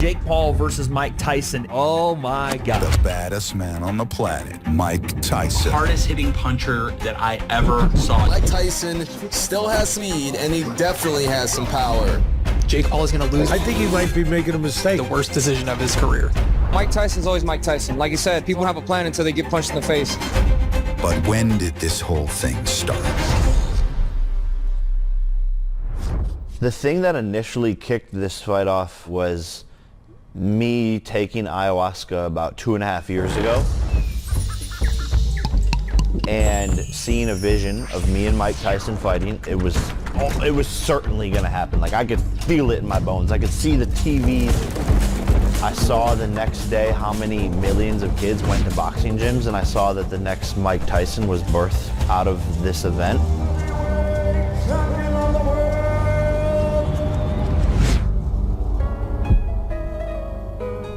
Jake Paul versus Mike Tyson. Oh my God. The baddest man on the planet, Mike Tyson. Hardest hitting puncher that I ever saw. Mike Tyson still has speed, and he definitely has some power. Jake Paul is going to lose. I think he might be making a mistake. The worst decision of his career. Mike Tyson's always Mike Tyson. Like you said, people have a plan until they get punched in the face. But when did this whole thing start? The thing that initially kicked this fight off was me taking ayahuasca about 2.5 years ago and seeing a vision of me and Mike Tyson fighting. It was certainly gonna happen. Like, I could feel it in my bones. I could see the TV. I saw the next day how many millions of kids went to boxing gyms, and I saw that the next Mike Tyson was birthed out of this event.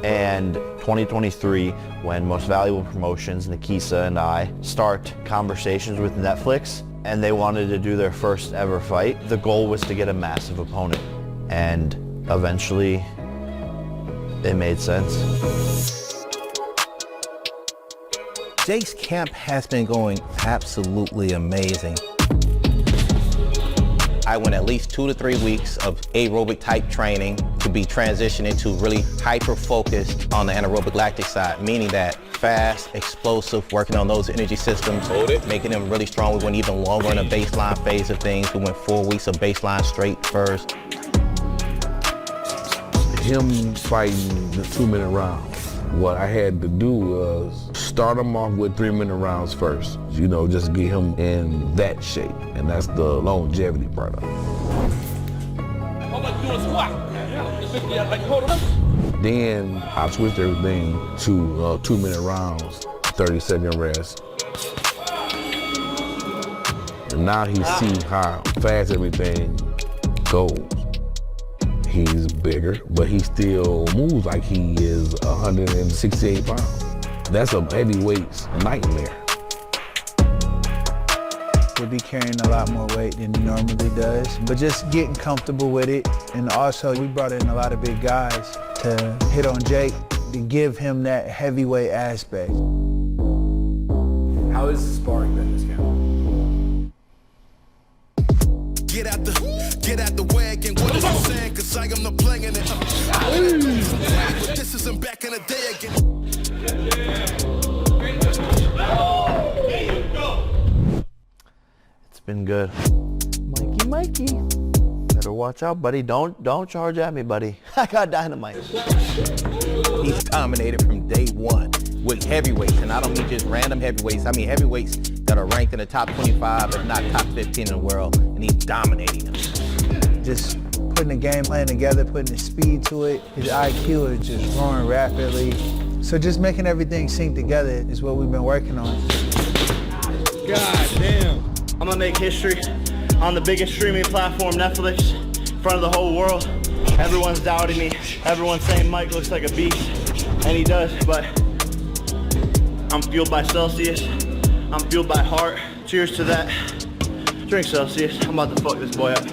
And 2023, when Most Valuable Promotions, Nikisa and I start conversations with Netflix, and they wanted to do their first ever fight, the goal was to get a massive opponent. And eventually, it made sense. Jake's camp has been going absolutely amazing. I went at least 2 to 3 weeks of aerobic type training to be transitioned into really hyper-focused on the anaerobic lactic side, meaning that fast, explosive, working on those energy systems, making them really strong. We went even longer in the baseline phase of things. We went 4 weeks of baseline straight first. Him fighting the 2-minute round, what I had to do was start him off with 3-minute rounds first. You know, just get him in that shape. And that's the longevity part of it. Then I switched everything to 2-minute rounds, 30-second rest. And now he sees how fast everything goes. He's bigger, but he still moves like he is 168 pounds. That's a heavyweight's nightmare. He'll be carrying a lot more weight than he normally does, but just getting comfortable with it. And also, we brought in a lot of big guys to hit on Jake to give him that heavyweight aspect. How has sparring been this camp? Get out the wagon, what is you saying? Cause I am the playing it. This isn't back in the day again. It's been good. Mikey. Better watch out, buddy. Don't charge at me, buddy. I got dynamite. He's dominated from day one with heavyweights, and I don't mean just random heavyweights. I mean heavyweights that are ranked in the top 25, if not top 15 in the world, and he's dominating them. Just putting the game plan together, putting the speed to it. His IQ is just growing rapidly. So just making everything sync together is what we've been working on. God damn. I'm gonna make history on the biggest streaming platform, Netflix, in front of the whole world. Everyone's doubting me. Everyone's saying Mike looks like a beast, and he does, but I'm fueled by Celsius. I'm fueled by heart. Cheers to that. Drink Celsius. I'm about to fuck this boy up.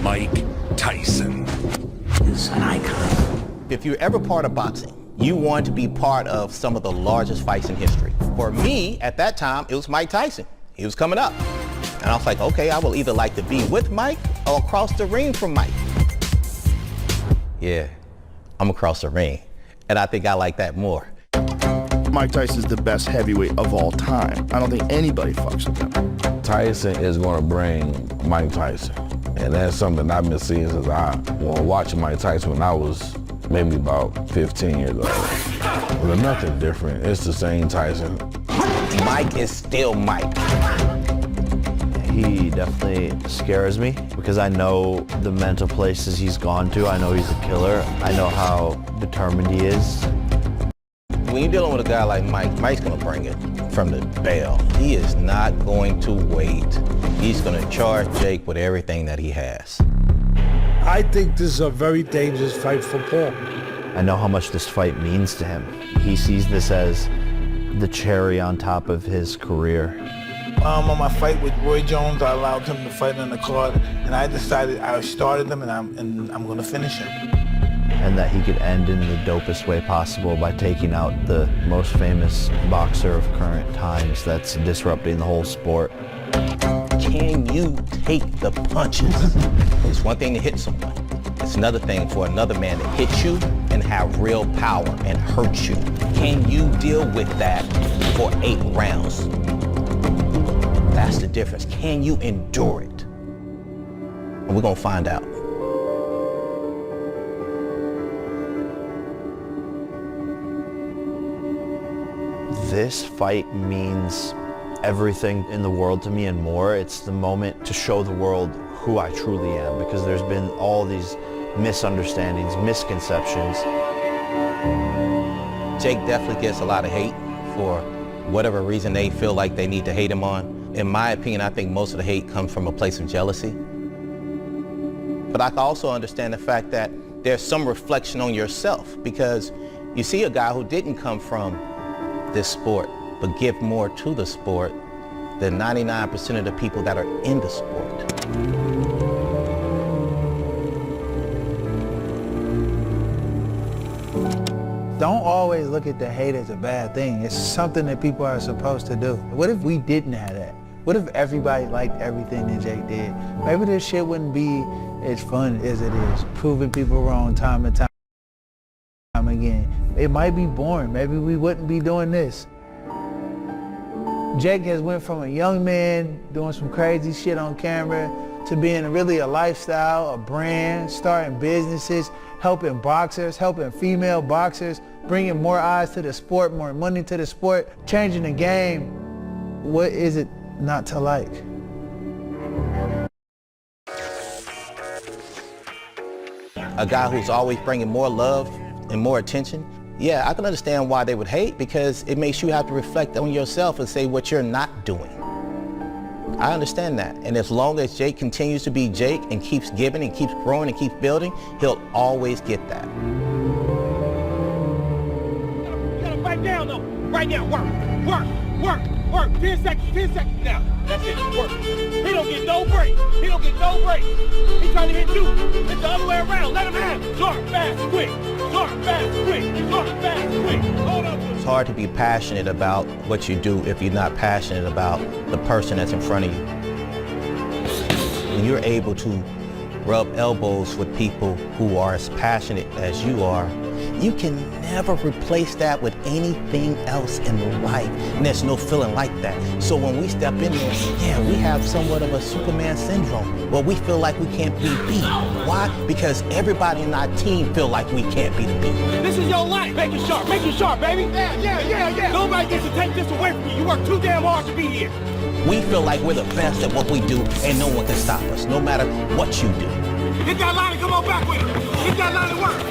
Mike Tyson Is an icon. If you're ever part of boxing, you want to be part of some of the largest fights in history. For me, at that time, it was Mike Tyson. He was coming up. And I was like, okay, I will either like to be with Mike or across the ring from Mike. Yeah, I'm across the ring. And I think I like that more. Mike Tyson is the best heavyweight of all time. I don't think anybody fucks with him. Tyson is going to bring Mike Tyson. And that's something I've been seeing since I was watching Mike Tyson when I was maybe about 15 years old. There's nothing different. It's the same Tyson. Mike is still Mike. He definitely scares me because I know the mental places he's gone to. I know he's a killer. I know how determined he is. When you're dealing with a guy like Mike, Mike's gonna bring it from the bell. He is not going to wait. He's gonna charge Jake with everything that he has. I think this is a very dangerous fight for Paul. I know how much this fight means to him. He sees this as the cherry on top of his career. On my fight with Roy Jones, I allowed him to fight on the card, and I decided I started him, and I'm going to finish him. And that he could end in the dopest way possible by taking out the most famous boxer of current times that's disrupting the whole sport. Can you take the punches? It's one thing to hit someone. It's another thing for another man to hit you and have real power and hurt you. Can you deal with that for 8 rounds? That's the difference. Can you endure it? And we're gonna find out. This fight means everything in the world to me and more. It's the moment to show the world who I truly am, because there's been all these misunderstandings, misconceptions. Jake definitely gets a lot of hate for whatever reason they feel like they need to hate him on. In my opinion, I think most of the hate comes from a place of jealousy. But I can also understand the fact that there's some reflection on yourself, because you see a guy who didn't come from this sport, but give more to the sport than 99% of the people that are in the sport. Don't always look at the hate as a bad thing. It's something that people are supposed to do. What if we didn't have that? What if everybody liked everything that Jake did? Maybe this shit wouldn't be as fun as it is, proving people wrong time and time again. It might be boring. Maybe we wouldn't be doing this. Jake has went from a young man doing some crazy shit on camera to being really a lifestyle, a brand, starting businesses, helping boxers, helping female boxers, bringing more eyes to the sport, more money to the sport, changing the game. What is it not to like? A guy who's always bringing more love and more attention, yeah, I can understand why they would hate, because it makes you have to reflect on yourself and say what you're not doing. I understand that. And as long as Jake continues to be Jake and keeps giving and keeps growing and keeps building, he'll always get that. You gotta fight down though. Right now, work. 10 seconds now. That's it, work. He don't get no break. He trying to hit you. It's the other way around. Let him have it. Sharp, fast, quick. Sharp, fast, quick. Hold up. It's hard to be passionate about what you do if you're not passionate about the person that's in front of you. When you're able to rub elbows with people who are as passionate as you are, you can never replace that with anything else in life. And there's no feeling like that. So when we step in there, yeah, we have somewhat of a Superman syndrome. Well, we feel like we can't be beat. Why? Because everybody in our team feel like we can't be beat. This is your life. Make it sharp, baby. Yeah. Nobody gets to take this away from you. You work too damn hard to be here. We feel like we're the best at what we do, and no one can stop us, no matter what you do. Get that line and come on back with it. Get that line and work.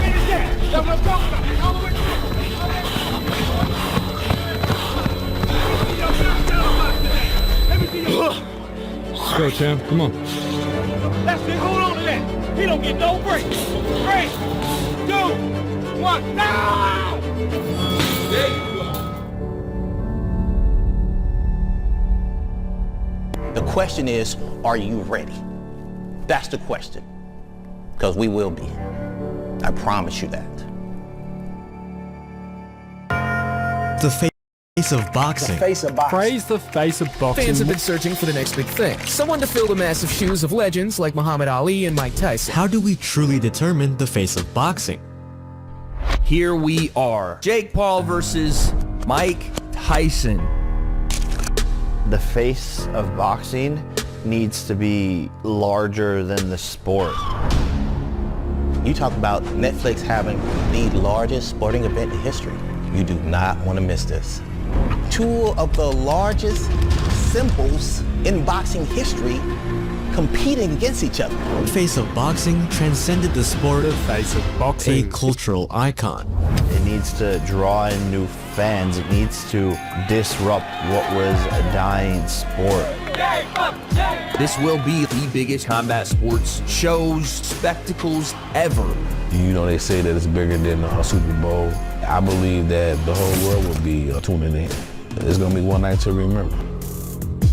Finish that. That's what I'm talking about. All the way through. Let me see your Let's go, champ. Come on. That's it. Hold on to that. He don't get no break. 3, 2, 1. Now! There you go. The question is, are you ready? That's the question. Because we will be. I promise you that. The face of boxing. Face of boxing. Praise the face of boxing. Fans have been searching for the next big thing. Someone to fill the massive shoes of legends like Muhammad Ali and Mike Tyson. How do we truly determine the face of boxing? Here we are. Jake Paul versus Mike Tyson. The face of boxing needs to be larger than the sport. You talk about Netflix having the largest sporting event in history. You do not want to miss this. 2 of the largest symbols in boxing history competing against each other. The face of boxing transcended the sport. The face of boxing. A cultural icon. It needs to draw in new fans. It needs to disrupt what was a dying sport. This will be the biggest combat sports shows, spectacles ever. You know, they say that it's bigger than a Super Bowl. I believe that the whole world will be tuning in. It's gonna be one night to remember.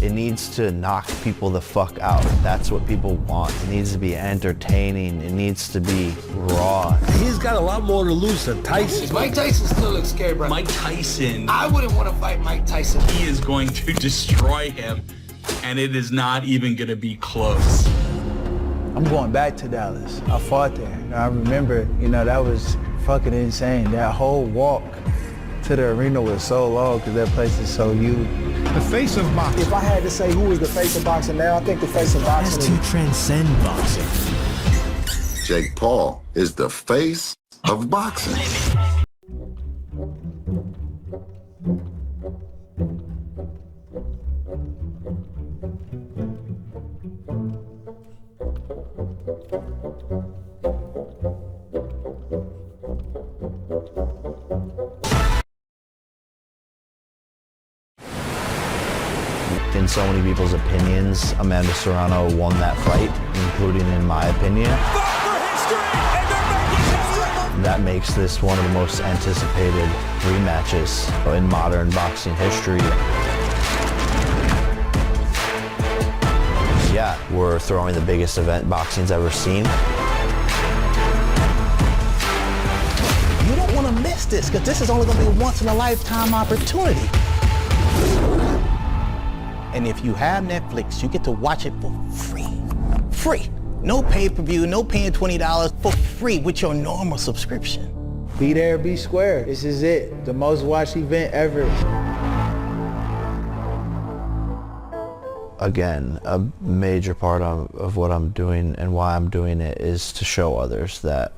It needs to knock people the fuck out. That's what people want. It needs to be entertaining. It needs to be raw. He's got a lot more to lose than Tyson. Mike Tyson still looks scary, bro. Mike Tyson, I wouldn't want to fight Mike Tyson. he is going to destroy him, and it is not even going to be close. I'm going back to Dallas. I fought there. I remember, that was fucking insane. That whole walk to the arena was so long because that place is so huge. The face of boxing. If I had to say who is the face of boxing now, I think the face of boxing Has to transcend boxing. Jake Paul is the face of boxing. In so many people's opinions, Amanda Serrano won that fight, including in my opinion. That makes this one of the most anticipated rematches in modern boxing history. Yeah, we're throwing the biggest event boxing's ever seen. You don't want to miss this, because this is only going to be a once-in-a-lifetime opportunity. And if you have Netflix, you get to watch it for free. Free. No pay-per-view, no paying $20, for free with your normal subscription. Be there, be square. This is it. The most watched event ever. Again, a major part of what I'm doing and why I'm doing it is to show others that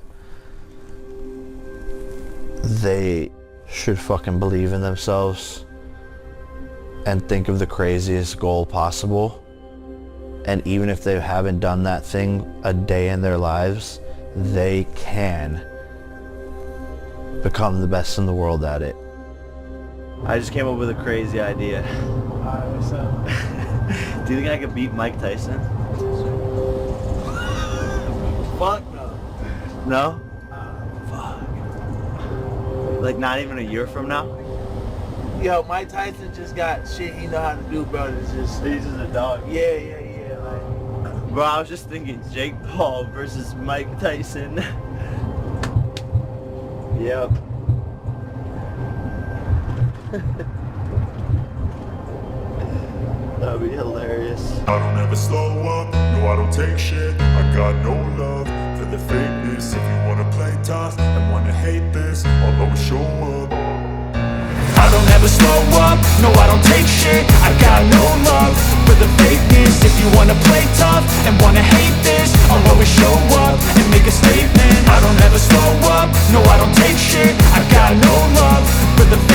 they should fucking believe in themselves and think of the craziest goal possible. And even if they haven't done that thing a day in their lives, they can become the best in the world at it. I just came up with a crazy idea. What's up? Do you think I could beat Mike Tyson? Fuck no. No? Fuck. Like not even a year from now? Yo, Mike Tyson just got shit he know how to do, bro. He's just a dog. Yeah. Like, Bro, I was just thinking Jake Paul versus Mike Tyson. Yep. That'd be hilarious. I don't ever slow up, no I don't take shit. I got no love for the fakeness. If you wanna play tough and wanna hate this, I'll always show up. I don't ever slow up, no I don't take shit. I got no love for the fakeness. If you wanna play tough and wanna hate this, I'll always show up and make a statement. I don't ever slow up, no I don't take shit. I got no love for the fakeness.